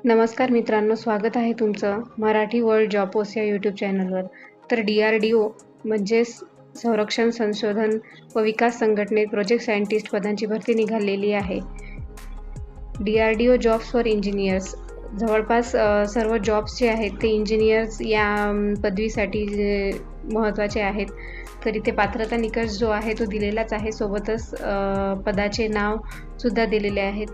नमस्कार मित्रांनो, स्वागत आहे तुमचं मराठी वर्ल्ड जॉब पोस्ट या यूट्यूब चॅनलवर. तर DRDO म्हणजेच संरक्षण संशोधन व विकास संघटनेत प्रोजेक्ट सायंटिस्ट पदांची भरती निघालेली आहे. DRDO जॉब्स फॉर इंजिनियर्स जवळपास सर्व जॉब्स जे आहेत ते इंजिनियर्स या पदवीसाठी महत्त्वाचे आहेत. तर इथे पात्रता निकष जो आहे तो दिलेलाच आहे. सोबतच पदाचे नाव सुद्धा दिलेले आहेत.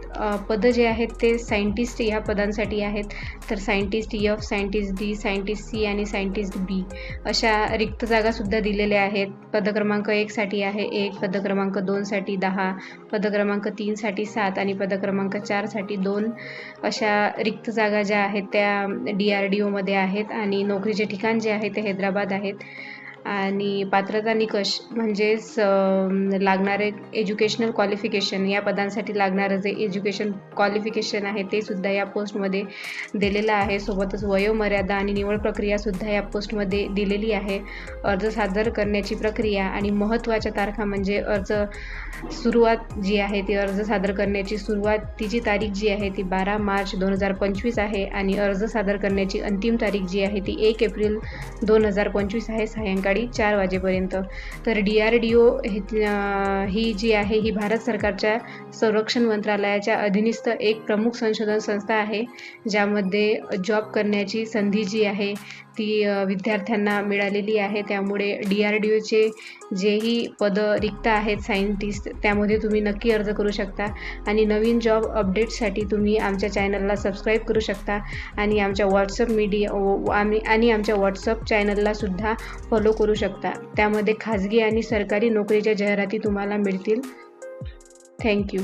पदं जे आहेत ते सायंटिस्ट या पदांसाठी आहेत. तर scientist F, scientist D, scientist C आणि सायंटिस्ट B अशा रिक्त जागा सुद्धा दिलेल्या आहेत. पद क्रमांक 1 साठी आहे 1, पद क्रमांक 2 साठी 10, पद क्रमांक 3 साठी 7 आणि पद क्रमांक 4 साठी 2 अशा रिक्त जागा ज्या आहेत त्या DRDO मध्ये आहेत आणि नोकरीचे ठिकाण जे आहे ते हैदराबाद आहेत. आणि पात्रता निकष म्हणजेच लागणारे एज्युकेशनल क्वालिफिकेशन या पदांसाठी लागणारं जे एज्युकेशन क्वालिफिकेशन आहे ते सुद्धा या पोस्टमध्ये दिलेलं आहे. सोबतच वयोमर्यादा आणि निवड प्रक्रियासुद्धा या पोस्टमध्ये दिलेली आहे. अर्ज सादर करण्याची प्रक्रिया आणि महत्त्वाच्या तारखा म्हणजे अर्ज सुरुवात जी आहे ती अर्ज सादर करण्याची सुरुवातीची तारीख जी आहे ती 12 मार्च 2025 आहे आणि अर्ज सादर करण्याची अंतिम तारीख जी आहे ती 1 एप्रिल 2025 आहे सायंकाळी 4 वाजेपर्यंत. तर DRDO ही जी आहे ही भारत सरकारच्या संरक्षण मंत्रालयाच्या अधीनस्थ एक प्रमुख संशोधन संस्था आहे, ज्यामध्ये जॉब करण्याची संधी जी आहे ती विद्यार्थ्यांना मिळालेली आहे. त्यामुळे DRDOचे जेही पदं रिक्त आहेत सायंटिस्ट त्यामध्ये तुम्ही नक्की अर्ज करू शकता आणि नवीन जॉब अपडेट्ससाठी तुम्ही आमच्या चॅनलला सबस्क्राईब करू शकता आणि आमच्या व्हॉट्सअप चॅनलला सुद्धा फॉलो करू शकता. त्यामध्ये खाजगी आणि सरकारी नोकरीच्या जाहिराती तुम्हाला मिळतील. थँक्यू.